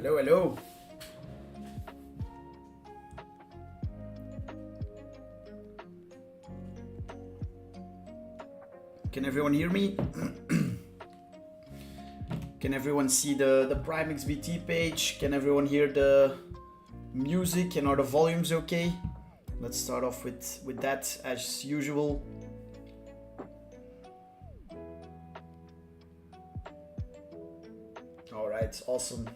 Hello, hello. Can everyone hear me? Can everyone see the Prime XBT page? Can everyone hear the music and are the volumes okay? Let's start off with that as usual. All right, awesome.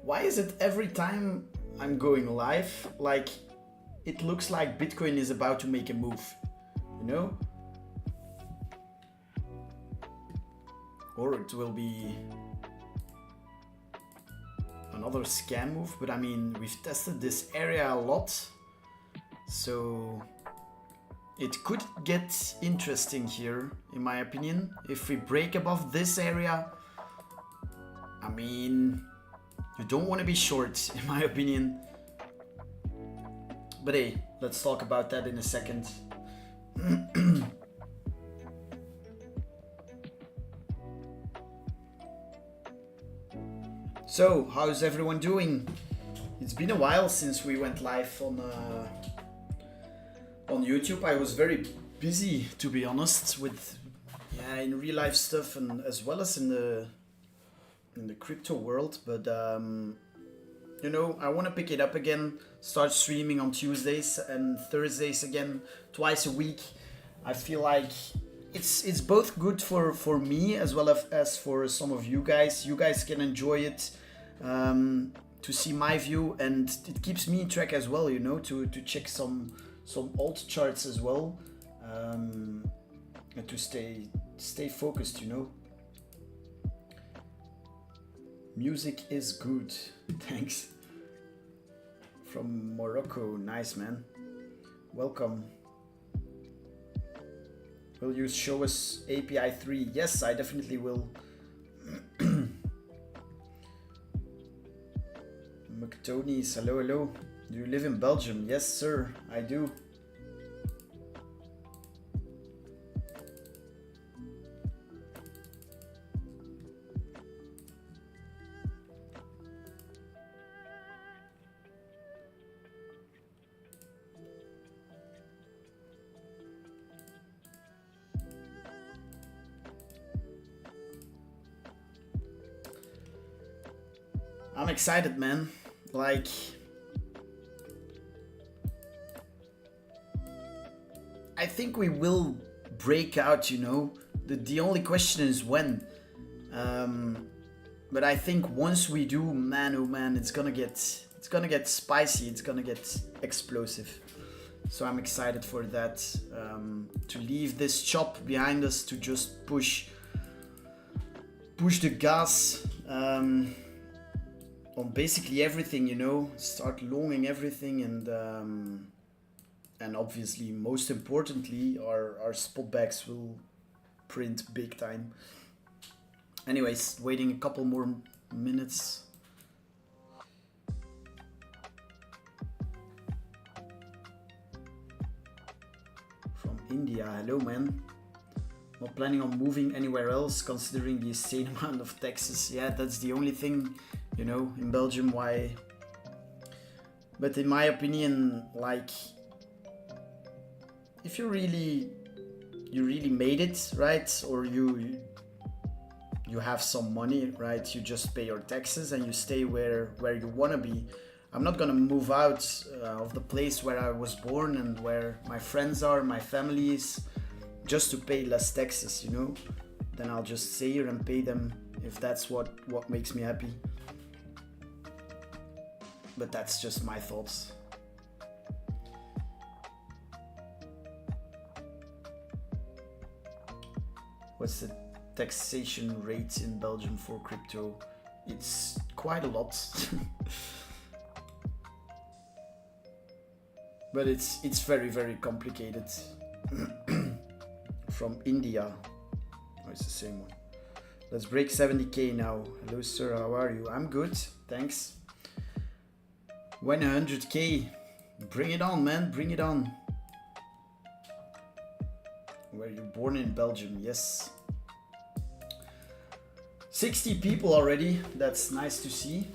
Why is it every time I'm going live, like it looks like Bitcoin is about to make a move, you know? Or it will be another scam move, but I mean, we've tested this area a lot, so it could get interesting here, in my opinion. If we break above this area, I mean, you don't want to be short, in my opinion. But hey, let's talk about that in a second. So, how's everyone doing? It's been a while since we went live on YouTube. I was very busy, to be honest, with in real life stuff and as well as in the crypto world. But you know, I want to pick it up again. Start streaming on Tuesdays and Thursdays again, twice a week. I feel like it's both good for me as well as for some of you guys. You guys can enjoy it, to see my view, and it keeps me in track as well, you know, to check some alt charts as well, and to stay focused, you know. Music is good. Thanks. From Morocco. Nice, man. Welcome. Will you show us API 3? Yes, I definitely will. McTony's, hello, hello. Do you live in Belgium? Yes, sir, I do. I'm excited, man. Like, I think we will break out, you know. The only question is when. But I think once we do, man, oh man, it's gonna get spicy. It's gonna get explosive. So I'm excited for that. To leave this chop behind us, to just push the gas. On basically everything, you know, start longing everything, and obviously, most importantly, our spot bags will print big time. Anyways, waiting a couple more minutes. From India, hello, man. Not planning on moving anywhere else, considering the insane amount of taxes. Yeah, that's the only thing, you know, in Belgium, why. But in my opinion, like, if you really made it, right, or you have some money, right, you just pay your taxes and you stay where you want to be. I'm not gonna move out of the place where I was born and where my friends are, my family is, just to pay less taxes, you know. Then I'll just stay here and pay them if that's what makes me happy. But that's just my thoughts. What's the taxation rate in Belgium for crypto? It's quite a lot. But it's very, very complicated. From India. Oh, it's the same one. Let's break 70k now. Hello, sir, how are you? I'm good, thanks. When 100k? Bring it on, man, bring it on. Were you born in Belgium? Yes. 60 people already. That's nice to see.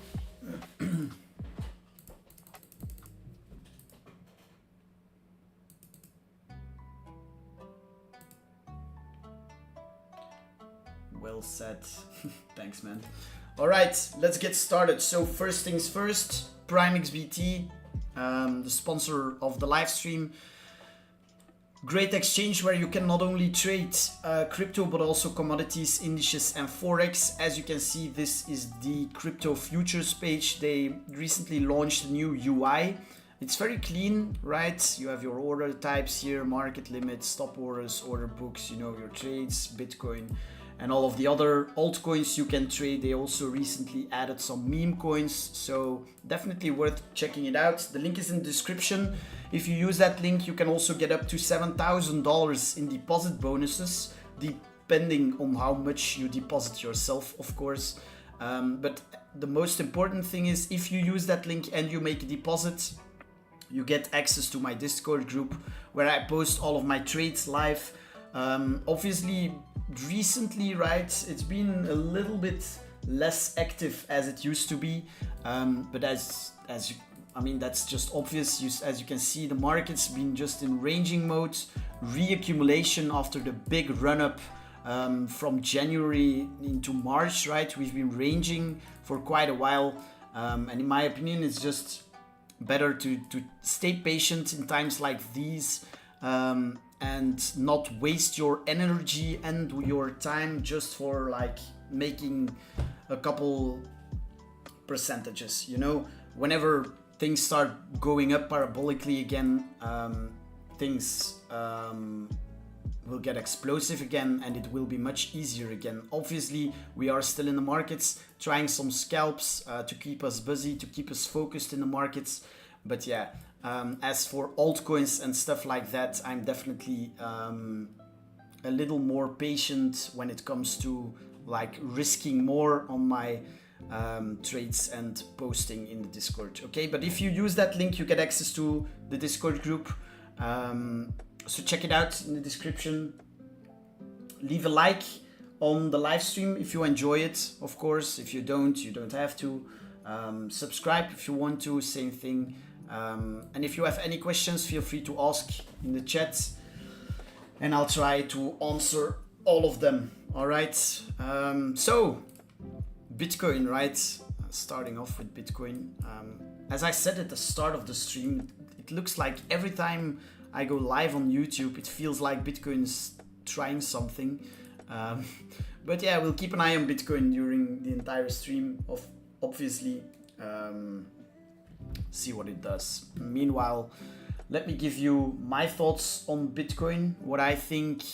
Well said. Thanks, man. All right, let's get started. So first things first, PrimeXBT, the sponsor of the live stream. Great exchange where you can not only trade crypto but also commodities, indices and forex. As you can see, this is the crypto futures page. They recently launched a new UI. It's very clean, right? You have your order types here, market limits, stop orders, order books, you know, your trades, Bitcoin, and all of the other altcoins you can trade. They also recently added some meme coins, so definitely worth checking it out. The link is in the description. If you use that link, you can also get up to $7,000 in deposit bonuses, depending on how much you deposit yourself, of course. But the most important thing is, if you use that link and you make a deposit, you get access to my Discord group where I post all of my trades live. Obviously, recently, right, it's been a little bit less active as it used to be, but I mean, that's just obvious. As you can see, the market's been just in ranging mode, reaccumulation after the big run-up from January into March, right? We've been ranging for quite a while, and in my opinion, it's just better to stay patient in times like these, and not waste your energy and your time just for like making a couple percentages, you know. Whenever things start going up parabolically again, things will get explosive again, and it will be much easier again. Obviously, we are still in the markets, trying some scalps to keep us busy, to keep us focused in the markets. But yeah, as for altcoins and stuff like that, I'm definitely a little more patient when it comes to like risking more on my trades and posting in the Discord. Okay, but if you use that link, you get access to the Discord group. So check it out in the description. Leave a like on the live stream if you enjoy it, of course. If you don't have to. Subscribe if you want to, same thing. And if you have any questions, feel free to ask in the chat, and I'll try to answer all of them. All right. So Bitcoin, right? Starting off with Bitcoin. As I said at the start of the stream, it looks like every time I go live on YouTube, it feels like Bitcoin's trying something. But yeah, we'll keep an eye on Bitcoin during the entire stream, obviously. See what it does. Meanwhile, let me give you my thoughts on Bitcoin, what I think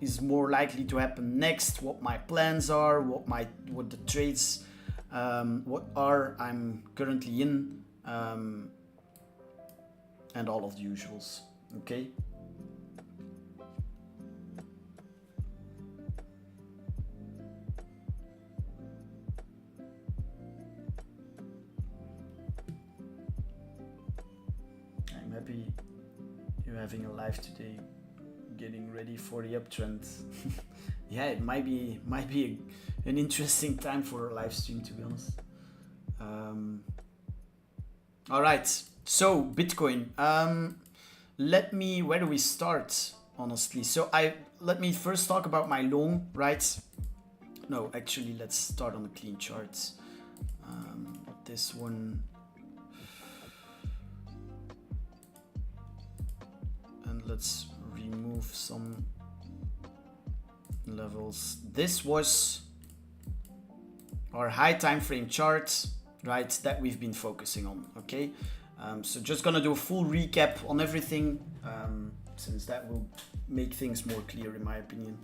is more likely to happen next, what my plans are, what the trades I'm currently in, and all of the usuals. Okay. I'm happy you're having a live today, getting ready for the uptrend. Yeah, it might be an interesting time for a live stream, to be honest. All right, so Bitcoin. Where do we start, honestly? So let me first talk about my long, right? No, actually, let's start on the clean charts. This one. And let's remove some levels. This was our high time frame chart, right, that we've been focusing on. Okay, so just gonna do a full recap on everything, since that will make things more clear in my opinion.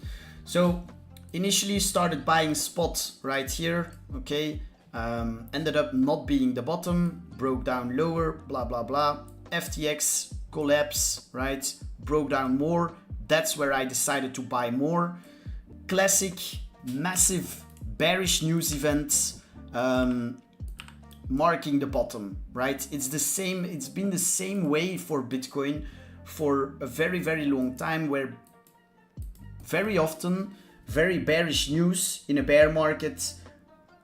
So initially started buying spot right here, okay, ended up not being the bottom, broke down lower, blah blah blah. FTX collapse, right, broke down more. That's where I decided to buy more. Classic massive bearish news events, marking the bottom, right? It's been the same way for Bitcoin for a very, very long time, where very often very bearish news in a bear market,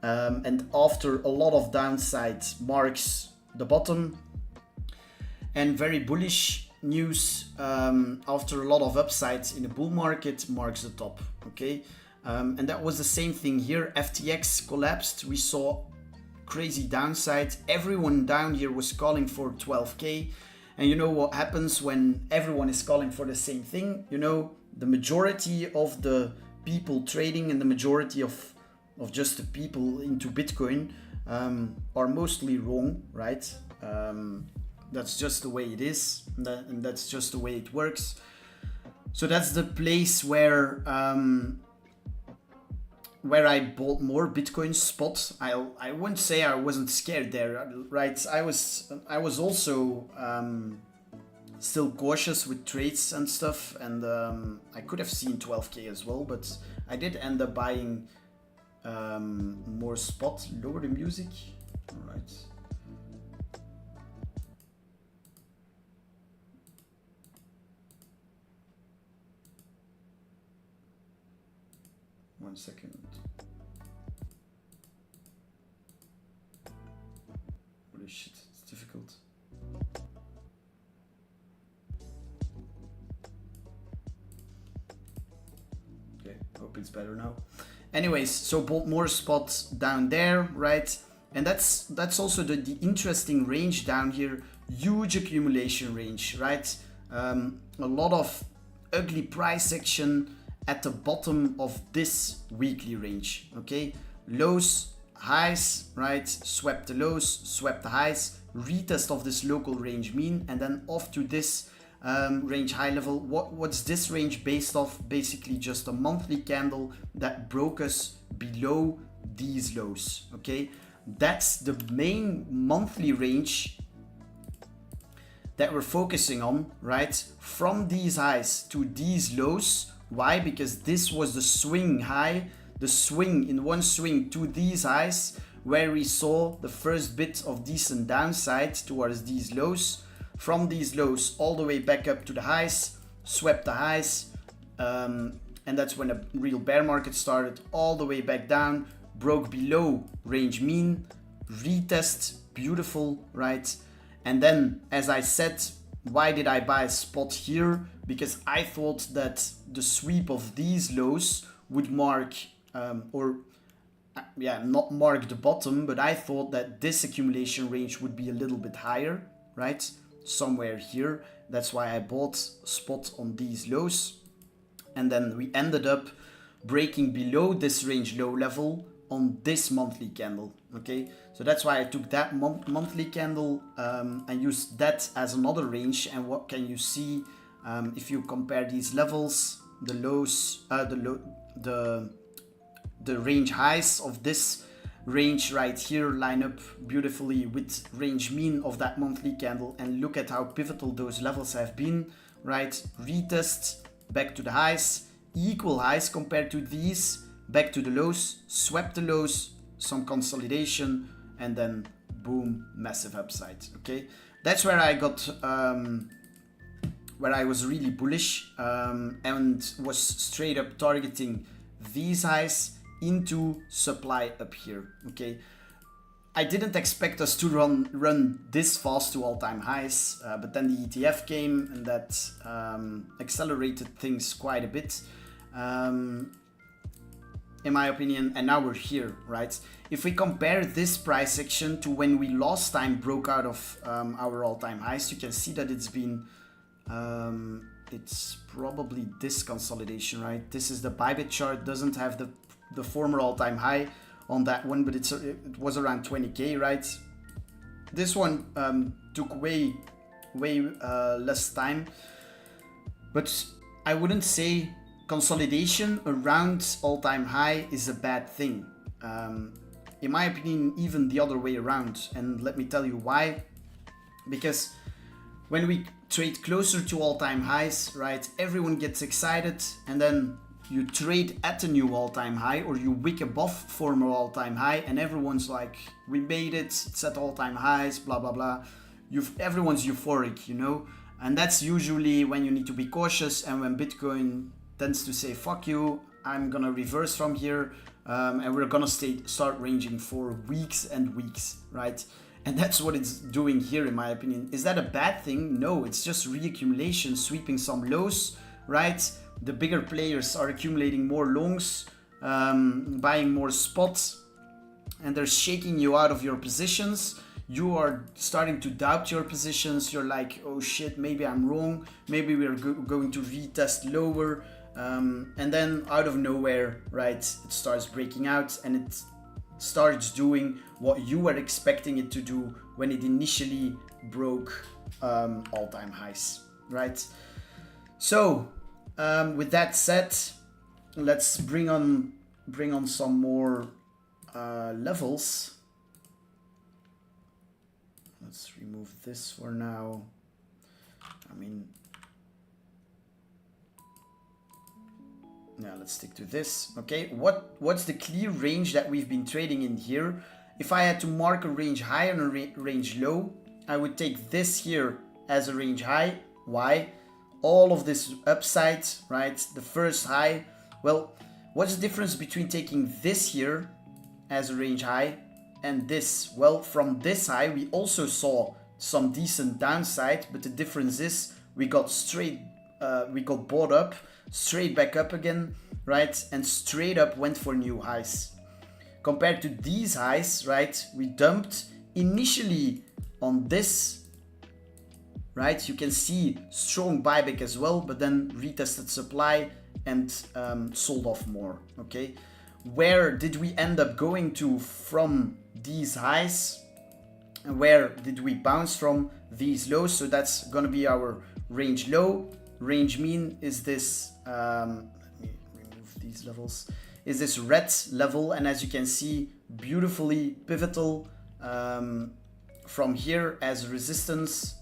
and after a lot of downside marks the bottom, and very bullish news after a lot of upsides in a bull market marks the top. Okay, and that was the same thing here. FTX collapsed, we saw crazy downside, everyone down here was calling for 12k, and you know what happens when everyone is calling for the same thing? You know, the majority of the people trading and the majority of just the people into Bitcoin are mostly wrong, right? That's just the way it is, and that's just the way it works. So that's the place where I bought more Bitcoin spot. I wouldn't say I wasn't scared there, right? I was also still cautious with trades and stuff, and I could have seen 12k as well, but I did end up buying more spot. Lower the music. All right. One second. Holy shit, it's difficult. Okay, hope it's better now. Anyways, so bought more spots down there, right? And that's also the interesting range down here. Huge accumulation range, right? A lot of ugly price action at the bottom of this weekly range. Okay, lows, highs, right? Swept the lows, swept the highs, retest of this local range mean, and then off to this range high level. What's this range based off? Basically just a monthly candle that broke us below these lows. Okay, that's the main monthly range that we're focusing on, right? From these highs to these lows. Why? Because this was the swing high, the swing in one swing to these highs, where we saw the first bit of decent downside towards these lows. From these lows all the way back up to the highs, swept the highs, and that's when a real bear market started. All the way back down, broke below range mean, retest, beautiful, right? And then, as I said, why did I buy a spot here? Because I thought that the sweep of these lows would mark, not mark the bottom, but I thought that this accumulation range would be a little bit higher, right? Somewhere here. That's why I bought a spot on these lows. And then we ended up breaking below this range low level on this monthly candle. Okay, so that's why I took that monthly candle and used that as another range. And what can you see if you compare these levels? The lows, the range highs of this range right here line up beautifully with range mean of that monthly candle, and look at how pivotal those levels have been, right? Retest, back to the highs, equal highs compared to these, back to the lows, swept the lows, some consolidation, and then boom, massive upside. Okay, that's where I got where I was really bullish and was straight up targeting these highs into supply up here. Okay, I didn't expect us to run this fast to all-time highs, but then the ETF came and that accelerated things quite a bit, in my opinion, and now we're here, right? If we compare this price action to when we last time broke out of our all-time highs, you can see that it's been it's probably this consolidation, right? This is the Bybit chart, doesn't have the former all-time high on that one, but it was around 20k, right? This one took way less time, but I wouldn't say consolidation around all-time high is a bad thing. In my opinion, even the other way around, and let me tell you why. Because when we trade closer to all-time highs, right, everyone gets excited, and then you trade at a new all-time high, or you wick above former all-time high, and everyone's like, we made it, it's at all-time highs, blah blah blah. Everyone's euphoric, you know, and that's usually when you need to be cautious, and when Bitcoin tends to say fuck you, I'm gonna reverse from here, and we're gonna start ranging for weeks and weeks, right? And that's what it's doing here, in my opinion. Is that a bad thing? No, it's just reaccumulation, sweeping some lows, right? The bigger players are accumulating more longs, buying more spots, and they're shaking you out of your positions. You are starting to doubt your positions. You're like, oh shit, maybe I'm wrong. Maybe we're going to retest lower. And then out of nowhere, right, it starts breaking out and it starts doing what you were expecting it to do when it initially broke all-time highs, right? So with that said, let's bring on some more levels. Let's remove this for now. I mean, yeah, let's stick to this. Okay, what's the clear range that we've been trading in here? If I had to mark a range high and a range low, I would take this here as a range high. Why? All of this upside, right? The first high. Well, what's the difference between taking this here as a range high and this? Well, from this high, we also saw some decent downside, but the difference is we got bought up, straight back up again, right? And straight up went for new highs. Compared to these highs, right? We dumped initially on this, right? You can see strong buyback as well, but then retested supply and sold off more, okay? Where did we end up going to from these highs? And where did we bounce from these lows? So that's gonna be our range low. Range mean is this, let me remove these levels, is this red level, and as you can see, beautifully pivotal from here as resistance,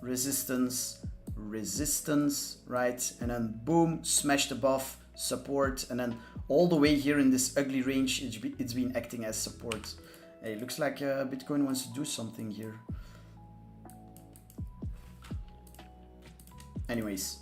resistance, resistance, right? And then boom, smashed above support, and then all the way here in this ugly range, it's been acting as support. Hey, looks like Bitcoin wants to do something here. Anyways,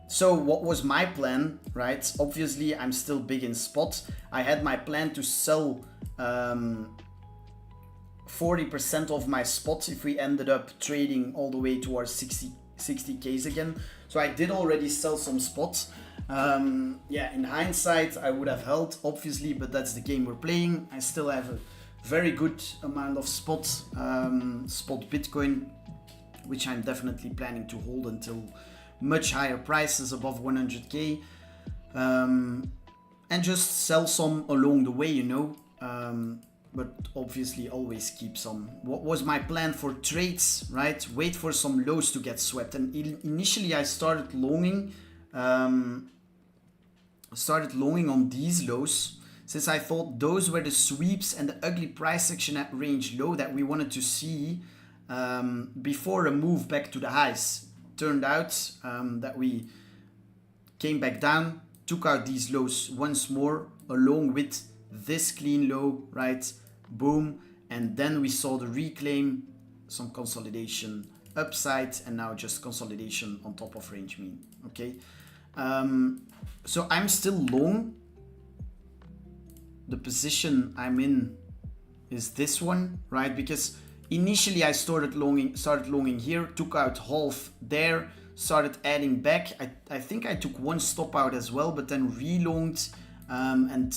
so what was my plan, right? Obviously, I'm still big in spot. I had my plan to sell 40% of my spots if we ended up trading all the way towards 60Ks again. So I did already sell some spots. Yeah, in hindsight, I would have held, obviously, but that's the game we're playing. I still have a very good amount of spot Bitcoin, which I'm definitely planning to hold until much higher prices above 100K, and just sell some along the way, you know, but obviously always keep some. What was my plan for trades, right? Wait for some lows to get swept. And initially I started longing on these lows, since I thought those were the sweeps and the ugly price action at range low that we wanted to see before a move back to the highs. Turned out that we came back down, took out these lows once more along with this clean low, right? Boom. And then we saw the reclaim, some consolidation upside, and now just consolidation on top of range mean. Okay, so I'm still long. The position I'm in is this one, right? Because initially I started longing here, took out half there, started adding back. I think I took one stop out as well, but then relonged and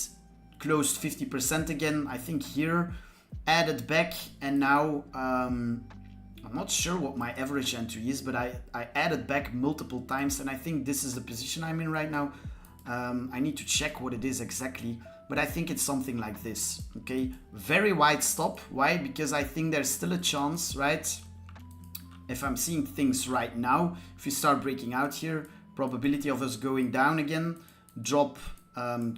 closed 50% again. I think here, added back, and now I'm not sure what my average entry is, but I added back multiple times, and I think this is the position I'm in right now. I need to check what it is exactly, but I think it's something like this, okay? Very wide stop. Why? Because I think there's still a chance, right? If I'm seeing things right now, if we start breaking out here, probability of us going down again, drop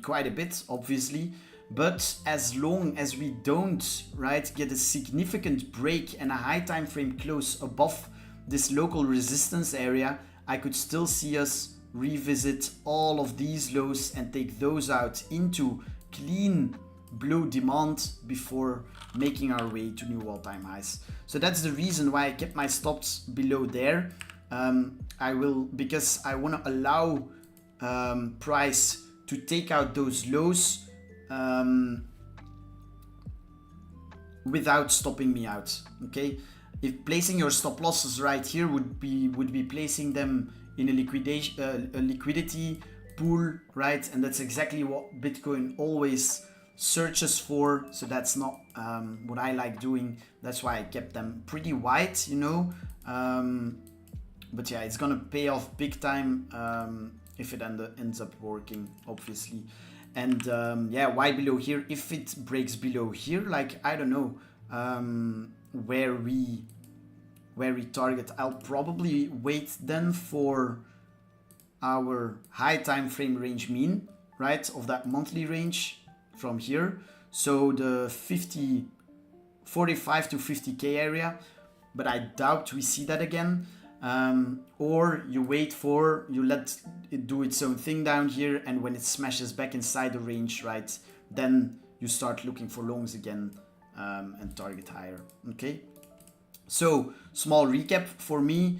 quite a bit, obviously. But as long as we don't, right, get a significant break and a high time frame close above this local resistance area, I could still see us revisit all of these lows and take those out into clean blue demand before making our way to new all-time highs. So that's the reason why I kept my stops below there. Because I want to allow price to take out those lows without stopping me out. Okay, if placing your stop losses right here would be placing them in a liquidity pool, right? And that's exactly what Bitcoin always searches for. So that's not what I like doing. That's why I kept them pretty wide, you know. But yeah, it's gonna pay off big time if it ends up working, obviously. And yeah, why below here? If it breaks below here, like, I don't know where we target, I'll probably wait then for our high time frame range mean, right, of that monthly range from here. So the 45 to 50k area, but I doubt we see that again. Or you wait for, you let it do its own thing down here, and when it smashes back inside the range, right, then you start looking for longs again and target higher. Okay, so small recap for me.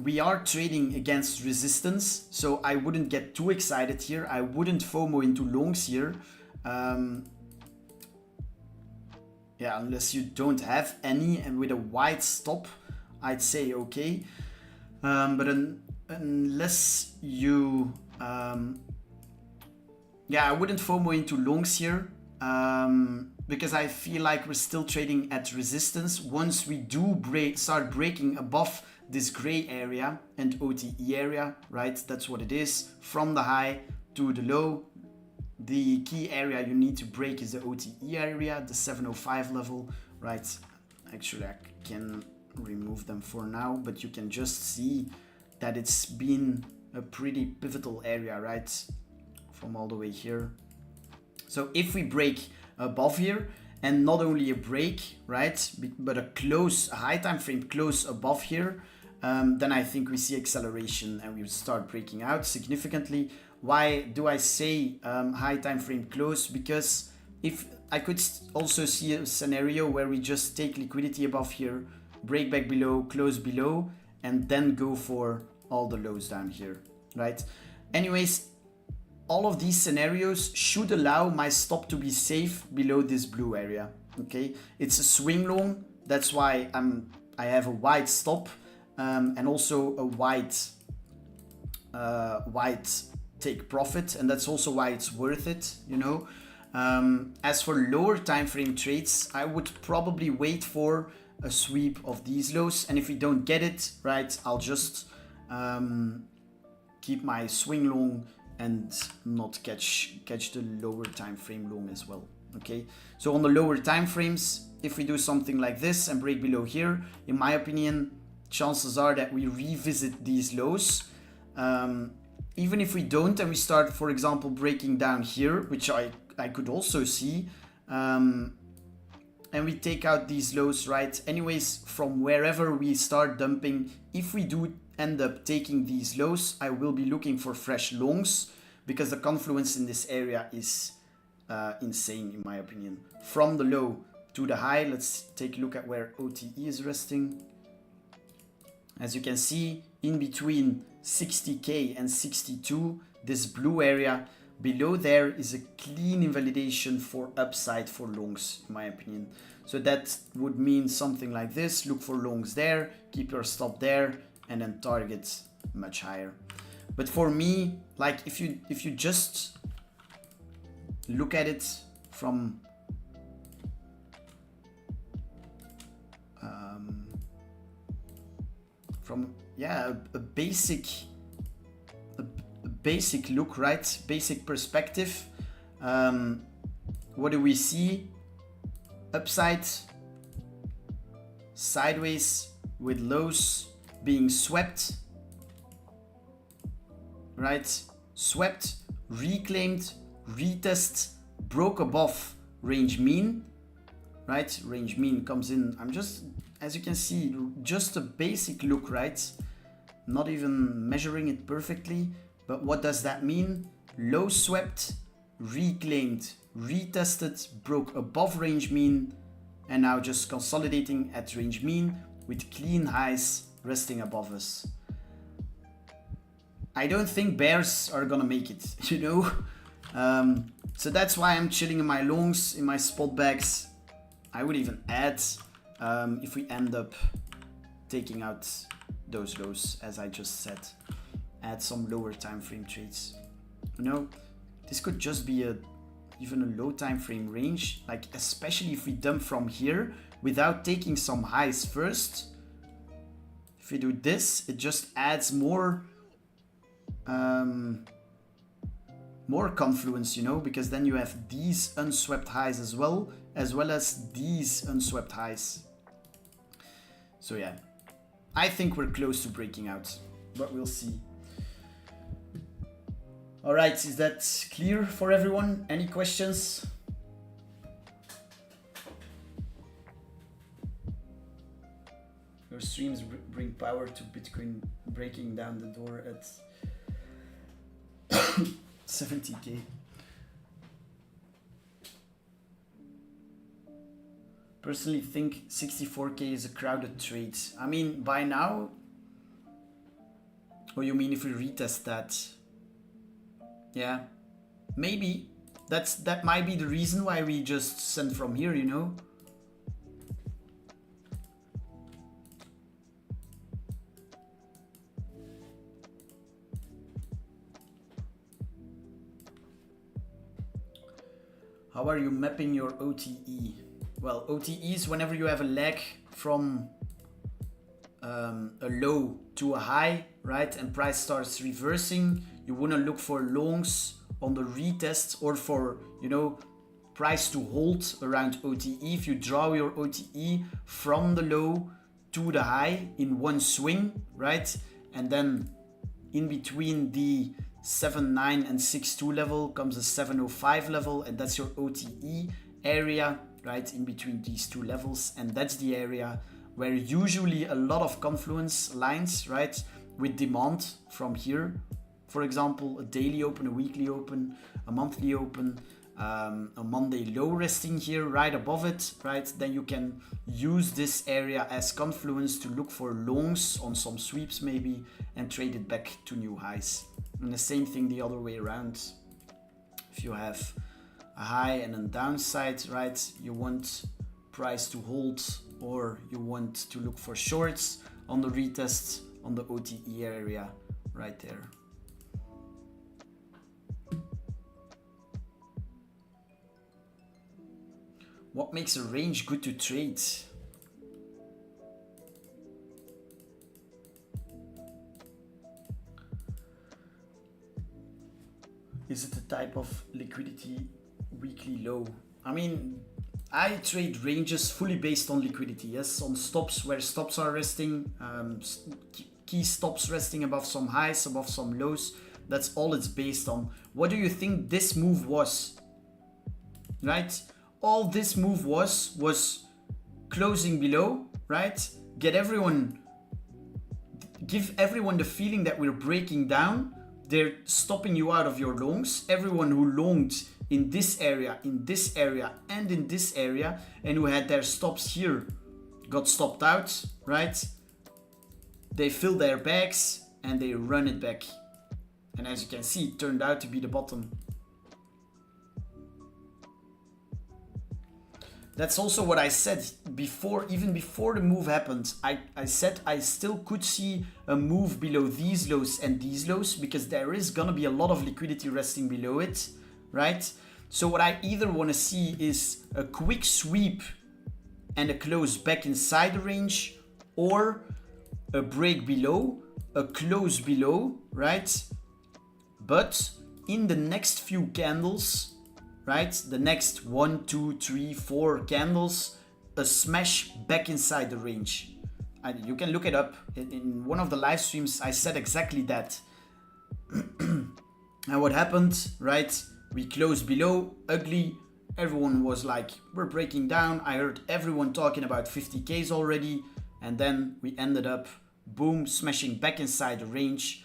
We are trading against resistance, so I wouldn't get too excited here. I wouldn't FOMO into longs here. Yeah, unless you don't have any, and with a wide stop, I'd say okay. But unless you, yeah, I wouldn't FOMO into longs here because I feel like we're still trading at resistance. Once we do start breaking above this gray area and OTE area, right? That's what it is. From the high to the low, the key area you need to break is the OTE area, the 705 level, right? Actually, I can remove them for now, but you can just see that it's been a pretty pivotal area, right? From all the way here. So if we break above here, and not only a break, right, but a high time frame close above here, then I think we see acceleration and we start breaking out significantly. Why do I say high time frame close? Because if I could also see a scenario where we just take liquidity above here, break back below, close below, and then go for all the lows down here, right? Anyways, all of these scenarios should allow my stop to be safe below this blue area. Okay, it's a swing long, that's why I have a wide stop and also a wide take profit, and that's also why it's worth it, you know. As for lower time frame trades, I would probably wait for a sweep of these lows, and if we don't get it, right, I'll just keep my swing long and not catch the lower time frame long as well. Okay, so on the lower time frames, if we do something like this and break below here, in my opinion, chances are that we revisit these lows. Even if we don't and we start, for example, breaking down here, which I could also see, and we take out these lows, right? Anyways, from wherever we start dumping, if we do end up taking these lows, I will be looking for fresh longs because the confluence in this area is insane, in my opinion. From the low to the high, let's take a look at where OTE is resting. As you can see, in between 60k and 62, this blue area below there is a clean invalidation for upside for longs, in my opinion. So that would mean something like this: look for longs there, keep your stop there, and then target much higher. But for me, like, if you just look at it from yeah, a basic look, right? Basic perspective. What do we see? Upside, sideways with lows being swept, right? Swept, reclaimed, retest, broke above range mean, right? Range mean comes in. I'm just, as you can see, just a basic look, right? Not even measuring it perfectly, but what does that mean? Low swept, reclaimed, retested, broke above range mean, and now just consolidating at range mean with clean highs resting above us. I don't think bears are gonna make it, you know? So that's why I'm chilling in my longs, in my spot bags. I would even add, if we end up taking out those lows, as I just said, add some lower time frame trades. You know, this could just be even a low time frame range, like especially if we dump from here without taking some highs first. If we do this, it just adds more confluence, you know, because then you have these unswept highs as well as these unswept highs. So yeah, I think we're close to breaking out, but we'll see. All right, is that clear for everyone? Any questions? Your streams bring power to Bitcoin breaking down the door at 70k. Personally think 64k is a crowded trade. I mean, by now... Oh, you mean if we retest that? Yeah, maybe. That might be the reason why we just send from here, you know? How are you mapping your OTE? Well, OTEs, whenever you have a lag from a low to a high, right, and price starts reversing, you want to look for longs on the retest or for, you know, price to hold around OTE. If you draw your OTE from the low to the high in one swing, right, and then in between the 7.9 and 6.2 level comes a 7.05 level, and that's your OTE area, right, in between these two levels. And that's the area where usually a lot of confluence lines, right, with demand from here. For example, a daily open, a weekly open, a monthly open, a Monday low resting here right above it, right? Then you can use this area as confluence to look for longs on some sweeps maybe and trade it back to new highs. And the same thing the other way around. If you have a high and a downside, right, you want price to hold, or you want to look for shorts on the retest on the OTE area right there. What makes a range good to trade? Is it a type of liquidity weekly low? I mean, I trade ranges fully based on liquidity, yes, on stops where stops are resting, key stops resting above some highs, above some lows. That's all it's based on. What do you think this move was? Right? All this move was closing below, right? Give everyone the feeling that we're breaking down. They're stopping you out of your longs. Everyone who longed in this area, and in this area, and who had their stops here, got stopped out, right? They fill their bags and they run it back. And as you can see, it turned out to be the bottom. That's also what I said before, even before the move happened. I said I still could see a move below these lows and these lows, because there is gonna be a lot of liquidity resting below it, right? So what I either want to see is a quick sweep and a close back inside the range, or a break below, a close below, right? But in the next few candles, right, the next 1, 2, 3, 4 candles, a smash back inside the range. And you can look it up. In one of the live streams, I said exactly that. And what happened, right? We closed below, ugly. Everyone was like, we're breaking down. I heard everyone talking about 50Ks already. And then we ended up, boom, smashing back inside the range.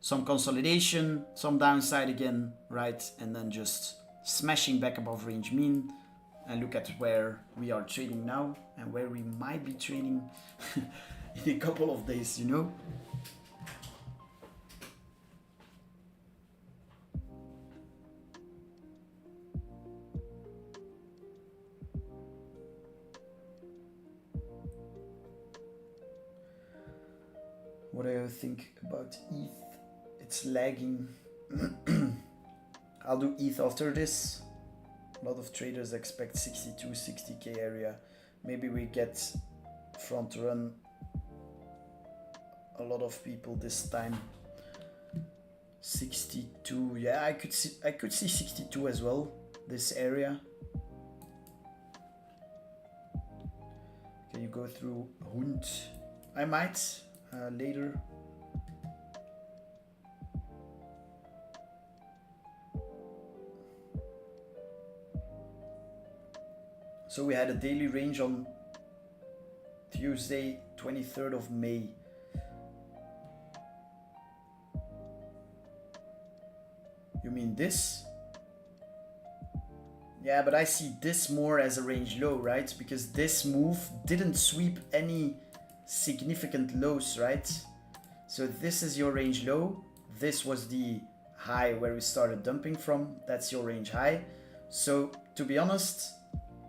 Some consolidation, some downside again, right? And then just smashing back above range mean. And look at where we are trading now and where we might be trading in a couple of days, you know? you think about ETH? It's lagging. I'll do ETH after this. A lot of traders expect 62, 60k area. Maybe we get front run a lot of people this time. 62, yeah, I could see 62 as well, this area. Can you go through Hund? I might later. So we had a daily range on Tuesday, 23rd of May. You mean this? Yeah, but I see this more as a range low, right? Because this move didn't sweep any significant lows, right? So this is your range low. This was the high where we started dumping from. That's your range high. So to be honest,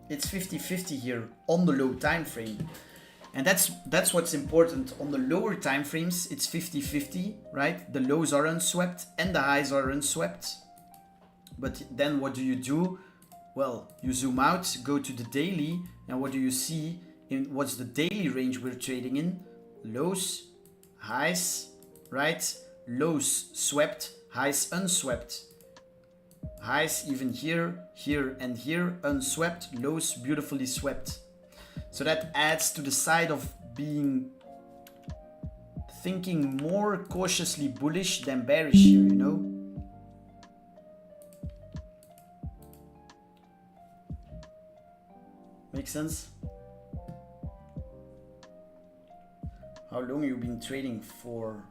it's 50-50 here on the low time frame. And that's what's important. On the lower time frames, it's 50-50, right? The lows are unswept and the highs are unswept. But then what do? Well, you zoom out, go to the daily, and what do you see? What's the daily range we're trading in? Lows, highs, right? Lows swept, highs unswept. Highs even here, here, and here, unswept. Lows beautifully swept. So that adds to the side of thinking more cautiously bullish than bearish here, you know? Make sense? How long you been trading for?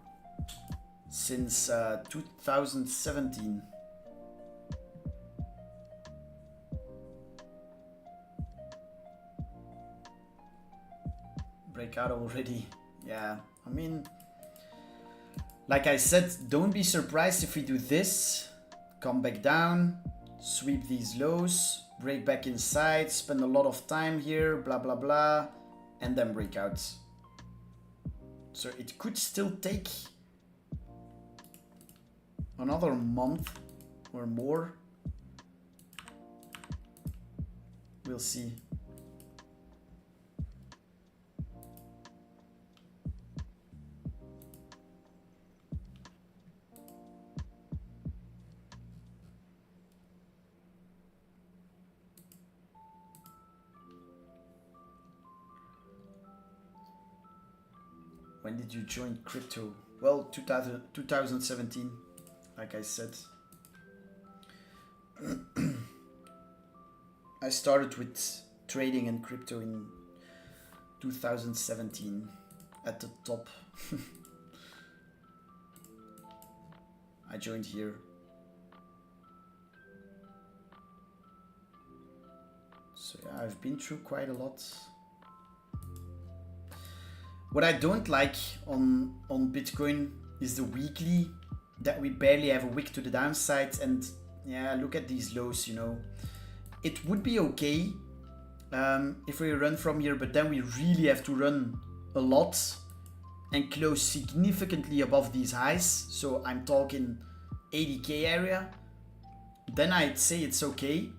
Since 2017. Breakout already. Yeah, I mean, like I said, don't be surprised if we do this, come back down, sweep these lows, break back inside, spend a lot of time here, blah blah blah, and then break out. So it could still take another month or more. We'll see. When did you join crypto? Well, 2017, like I said. I started with trading and crypto in 2017 at the top. I joined here. So yeah, I've been through quite a lot. What I don't like on Bitcoin is the weekly, that we barely have a wick to the downside. And yeah, look at these lows, you know. It would be okay if we run from here, but then we really have to run a lot and close significantly above these highs. So I'm talking 80k area. Then I'd say it's okay.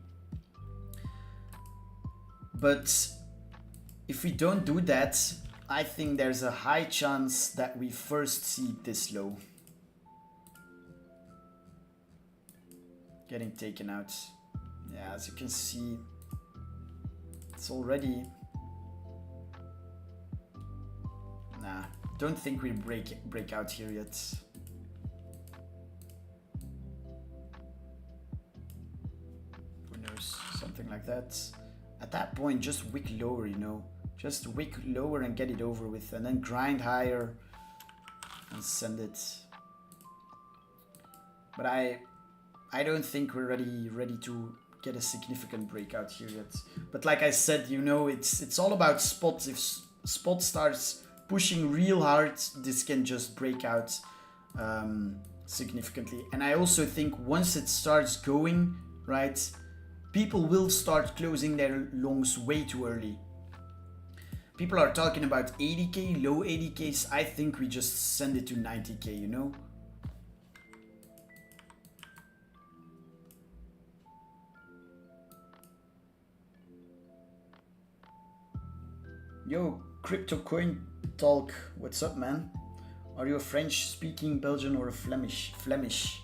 But if we don't do that, I think there's a high chance that we first see this low getting taken out. Yeah, as you can see, it's already... Nah, don't think we break out here yet. Who knows, something like that. At that point, just wick lower, you know. Just wick lower and get it over with, and then grind higher and send it. But I don't think we're ready to get a significant breakout here yet. But like I said, you know, it's all about spot. If spot starts pushing real hard, this can just break out significantly. And I also think once it starts going, right, people will start closing their longs way too early. People are talking about 80k, low 80ks. I think we just send it to 90k, you know? Yo, Crypto Coin Talk, what's up, man? Are you a French-speaking Belgian or a Flemish?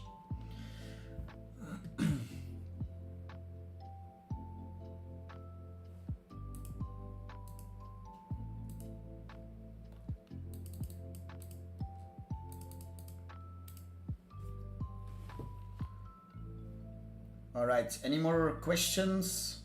All right, any more questions?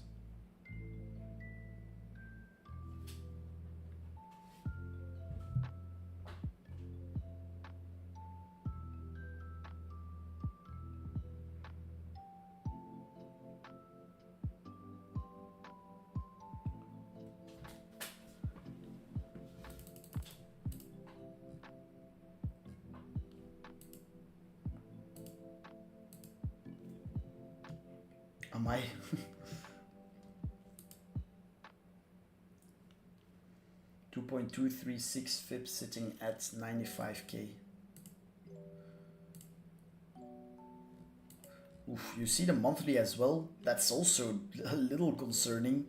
Am I? 2.236 FIP sitting at 95k. Oof, you see the monthly as well? That's also a little concerning.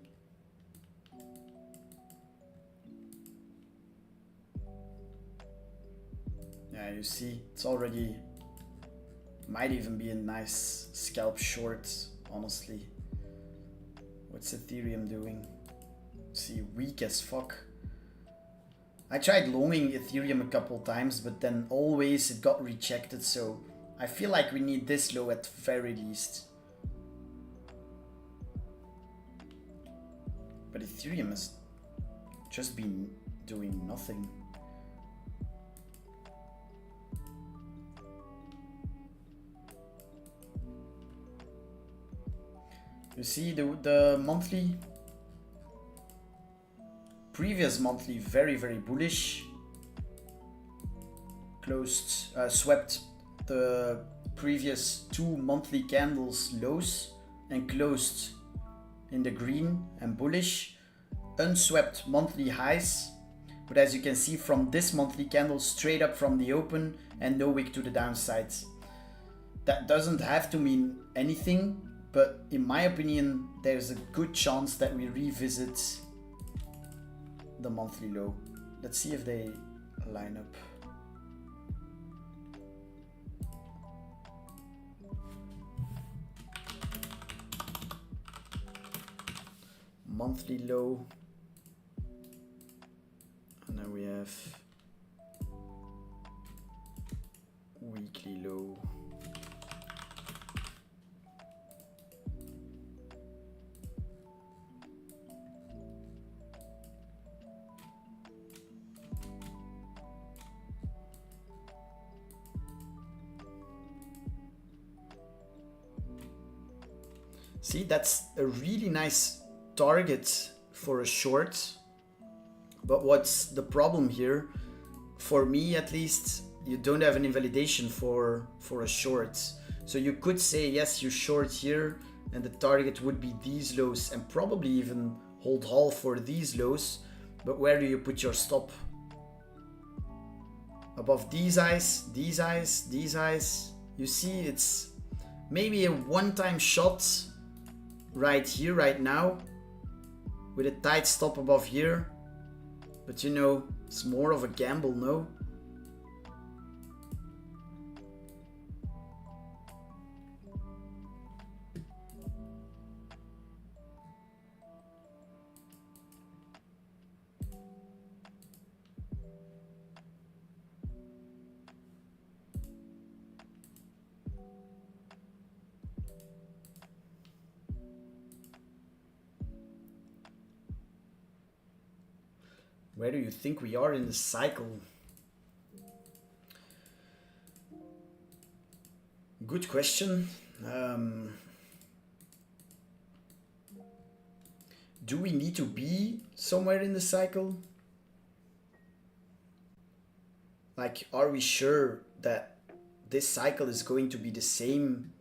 Yeah, you see, it's already... Might even be a nice scalp short, honestly. What's Ethereum doing? See, weak as fuck. I tried longing Ethereum a couple times, but then always it got rejected, so I feel like we need this low at very least. But Ethereum has just been doing nothing. You see the monthly, previous monthly, very bullish. Closed, swept the previous 2 monthly candles lows and closed in the green and bullish. Unswept monthly highs, but as you can see from this monthly candle, straight up from the open and no wick to the downside. That doesn't have to mean anything, but in my opinion, there's a good chance that we revisit the monthly low. Let's see if they line up. Monthly low. And then we have weekly low. See, that's a really nice target for a short. But what's the problem here? For me, at least, you don't have an invalidation for a short. So you could say, yes, you short here, and the target would be these lows, and probably even hold half for these lows. But where do you put your stop? Above these highs, these highs, these highs. You see, it's maybe a one-time shot right here, right now, with a tight stop above here. But you know, it's more of a gamble, no? Where do you think we are in the cycle? Good question. Do we need to be somewhere in the cycle? Like, are we sure that this cycle is going to be the same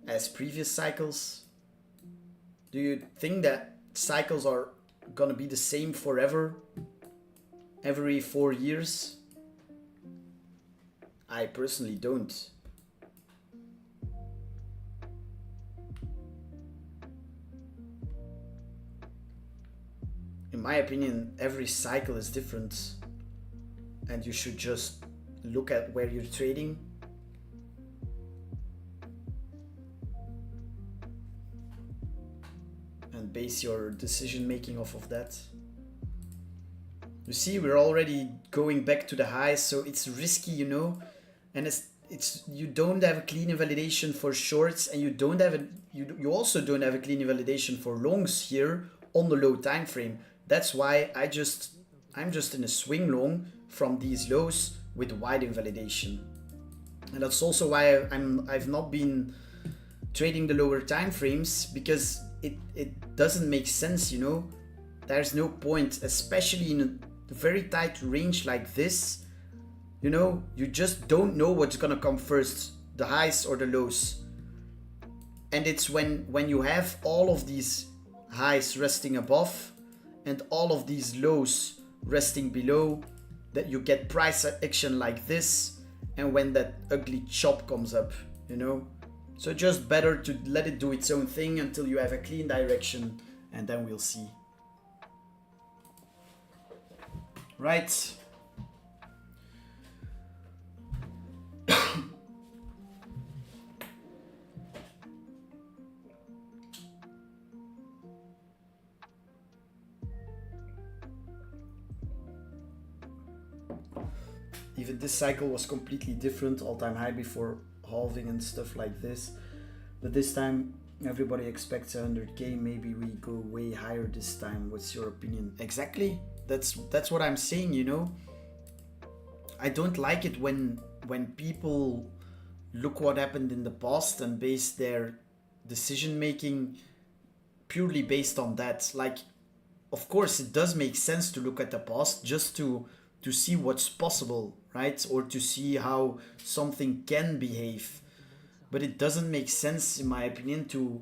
as previous cycles? Do you think that cycles are gonna be the same forever? every 4 years? I personally don't. In my opinion, every cycle is different, and you should just look at where you're trading. And base your decision making off of that. You see, we're already going back to the highs, so it's risky, you know, and it's you don't have a clean invalidation for shorts, and you don't have you also don't have a clean invalidation for longs here on the low time frame. That's why I'm just in a swing long from these lows with wide invalidation, and that's also why I've not been trading the lower time frames, because it doesn't make sense, you know. There's no point, especially in a very tight range like this. You know, you just don't know what's gonna come first, the highs or the lows. And it's when you have all of these highs resting above and all of these lows resting below that you get price action like this, and when that ugly chop comes up, you know. So just better to let it do its own thing until you have a clean direction, and then we'll see. Right. Even this cycle was completely different, all-time high before halving and stuff like this. But this time everybody expects 100k, maybe we go way higher this time. What's your opinion? Exactly. That's what I'm saying, you know. I don't like it when people look what happened in the past and base their decision making purely based on that. Like, of course it does make sense to look at the past just to see what's possible, right? Or to see how something can behave. But it doesn't make sense, in my opinion, to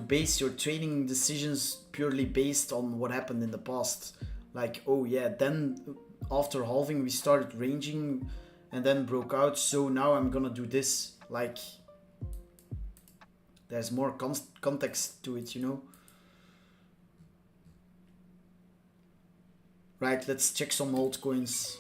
base your trading decisions purely based on what happened in the past. Like, oh yeah, then after halving we started ranging and then broke out, so now I'm gonna do this. Like, there's more context to it, you know. Right, let's check some altcoins.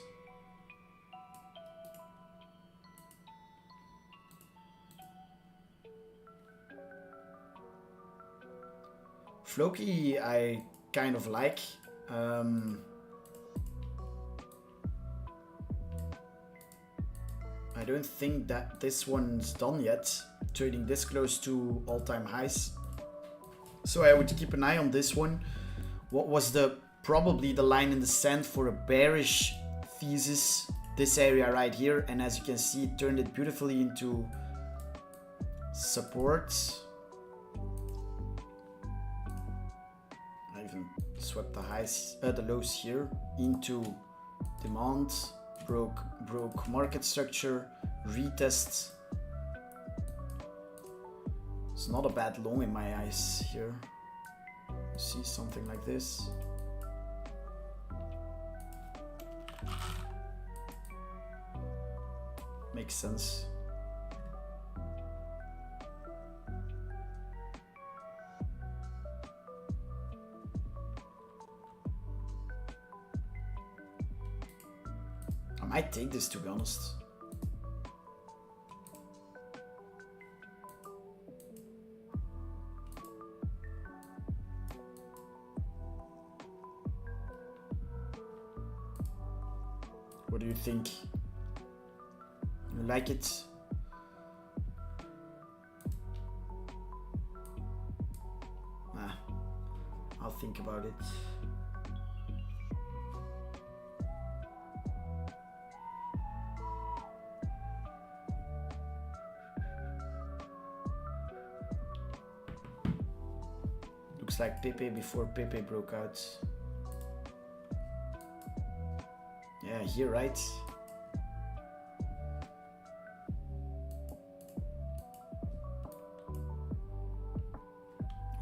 Floki I kind of like. I don't think that this one's done yet, trading this close to all-time highs. So I would keep an eye on this one. What was probably the line in the sand for a bearish thesis? This area right here, and as you can see, it turned it beautifully into support. I even swept the highs, the lows here into demand, broke market structure, retest. It's not a bad long in my eyes here. See something like this. Makes sense. I might take this, to be honest. What do you think? You like it? I'll think about it. Looks like Pepe before Pepe broke out. Yeah, here, right?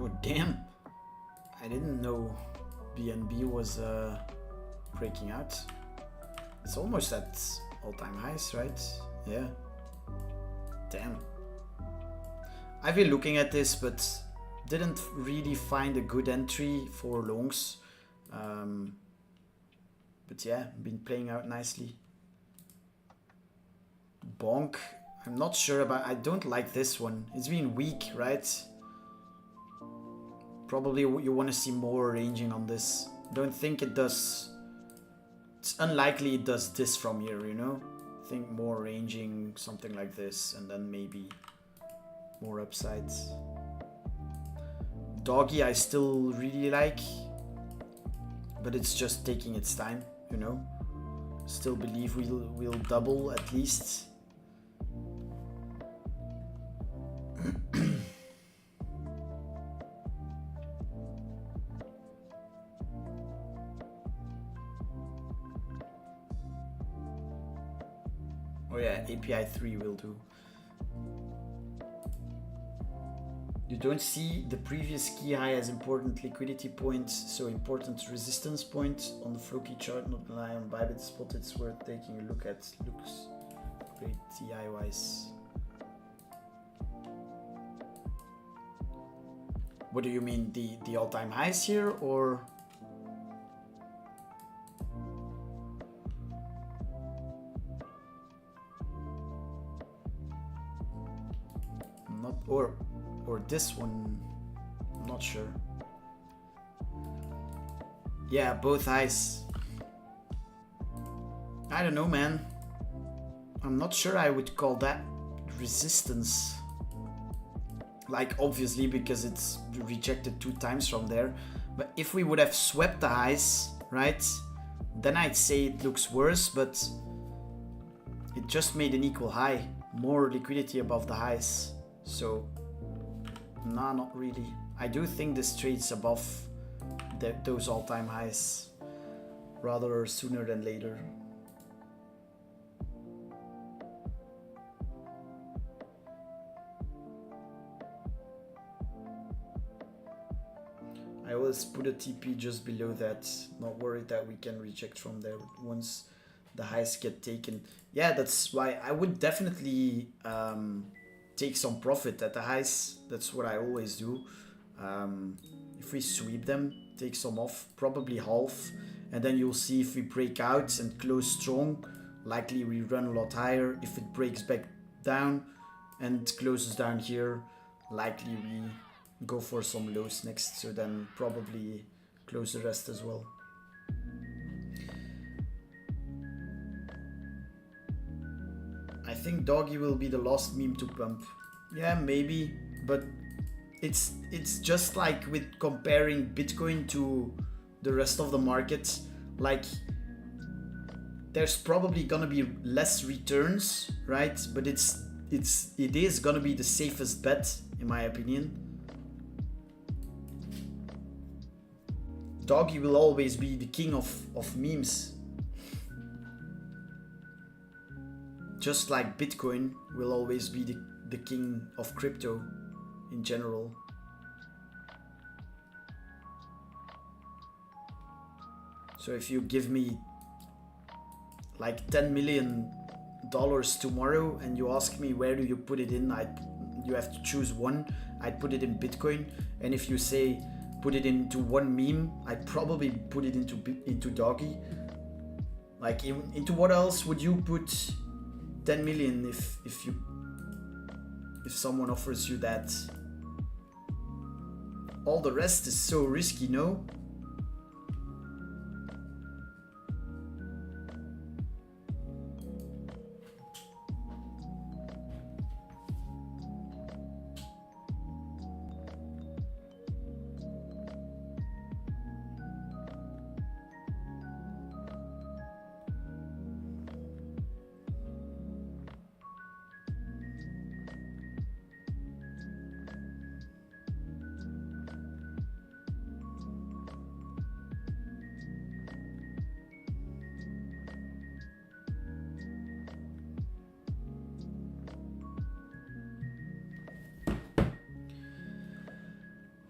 Oh, damn. I didn't know BNB was breaking out. It's almost at all-time highs, right? Yeah. Damn. I've been looking at this, but didn't really find a good entry for longs. But yeah, been playing out nicely. Bonk. I'm not sure about... I don't like this one. It's been weak, right? Probably you want to see more ranging on this. Don't think it does... It's unlikely it does this from here, you know? Think more ranging, something like this, and then maybe more upsides. Doggy I still really like, but it's just taking its time, you know? Still believe we'll double at least. Oh yeah, API 3 will do. You don't see the previous key high as important liquidity point, so important resistance point on the Floki chart, not rely on Bybit spot. It's worth taking a look at. Looks great TI wise. What do you mean, the all-time highs here, or? Not, or this one, I'm not sure. Yeah, both highs. I don't know, man. I'm not sure I would call that resistance. Like, obviously, because it's rejected 2 times from there. But if we would have swept the highs, right, then I'd say it looks worse, but it just made an equal high. More liquidity above the highs. So, nah, not really. I do think this trades above those all-time highs, rather sooner than later. I always put a TP just below that. Not worried that we can reject from there once the highs get taken. Yeah, that's why I would definitely take some profit at the highs. That's what I always do. If we sweep them, take some off, probably half, and then you'll see if we break out and close strong, likely we run a lot higher. If it breaks back down and closes down here, likely we go for some lows next, so then probably close the rest as well. I think Doggy will be the last meme to pump. Yeah, maybe, but it's just like with comparing Bitcoin to the rest of the market. Like, there's probably gonna be less returns, right? But it is gonna be the safest bet, in my opinion. Doggy will always be the king of memes. Just like Bitcoin will always be the king of crypto in general. So if you give me like $10 million tomorrow and you ask me where do you put it in, you have to choose one. I'd put it in Bitcoin. And if you say put it into one meme, I'd probably put it into Doggy. Like, into what else would you put 10 million if someone offers you that? All the rest is so risky, no?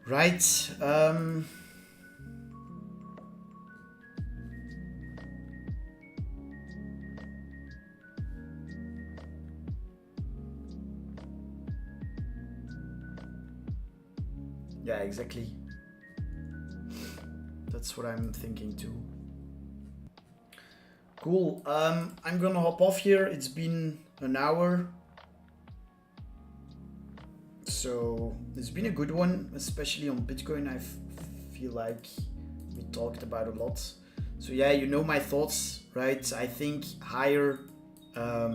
Right. Yeah, exactly. That's what I'm thinking too. Cool. I'm gonna hop off here. It's been an hour. So it's been a good one, especially on Bitcoin. I feel like we talked about a lot. So yeah, you know my thoughts, right? I think higher. I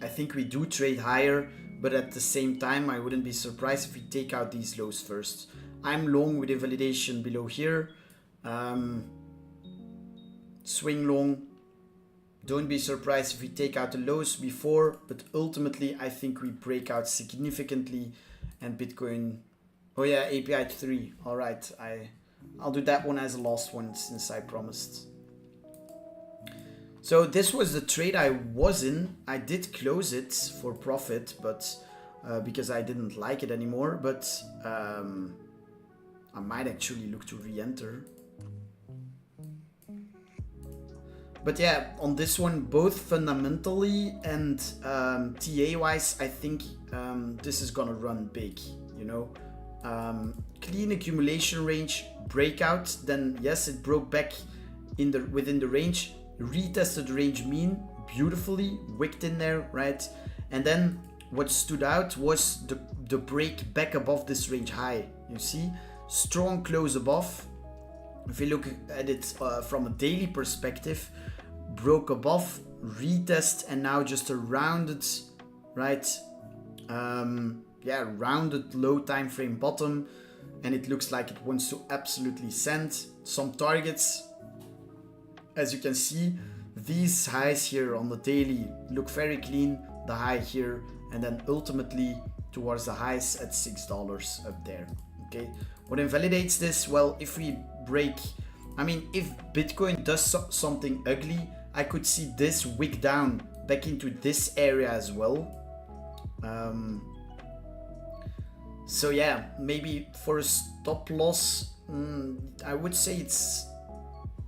think we do trade higher, but at the same time, I wouldn't be surprised if we take out these lows first. I'm long with invalidation below here. Swing long. Don't be surprised if we take out the lows before, but ultimately I think we break out significantly and Bitcoin. Oh yeah, API 3. All right, I'll do that one as the last one since I promised. So this was the trade I was in. I did close it for profit, but because I didn't like it anymore. But I might actually look to re-enter. But yeah, on this one, both fundamentally and TA-wise, I think this is gonna run big, you know. Clean accumulation range, breakout, then yes, it broke back within the range, retested the range mean beautifully, wicked in there, right? And then what stood out was the break back above this range high, you see? Strong close above. If you look at it from a daily perspective, broke above, retest, and now just a rounded, right? Yeah, rounded low time frame bottom, and it looks like it wants to absolutely send some targets. As you can see, these highs here on the daily look very clean, the high here, and then ultimately towards the highs at $6 up there. Okay, what invalidates this? Well, if we break, I mean, if Bitcoin does something ugly, I could see this wick down back into this area as well. So yeah, maybe for a stop loss, I would say it's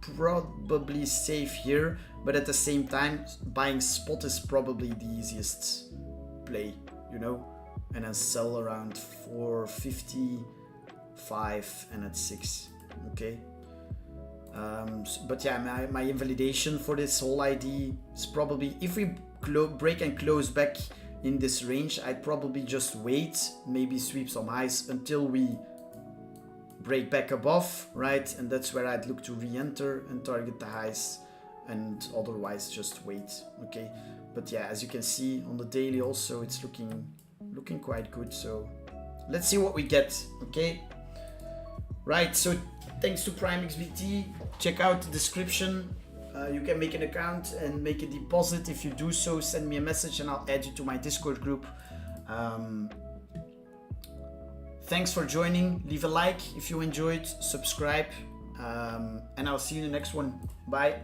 probably safe here, but at the same time, buying spot is probably the easiest play, you know, and then sell around 4.55 and at 6. Okay. But yeah, my invalidation for this whole ID is probably, if we break and close back in this range, I'd probably just wait, maybe sweep some highs until we break back above, right? And that's where I'd look to re-enter and target the highs, and otherwise just wait. Okay, but yeah, as you can see on the daily also, it's looking quite good. So let's see what we get. Okay, right, so thanks to PrimeXBT. Check out the description. You can make an account and make a deposit. If you do so, send me a message and I'll add you to my Discord group. Thanks for joining. Leave a like if you enjoyed, subscribe, and I'll see you in the next one. Bye.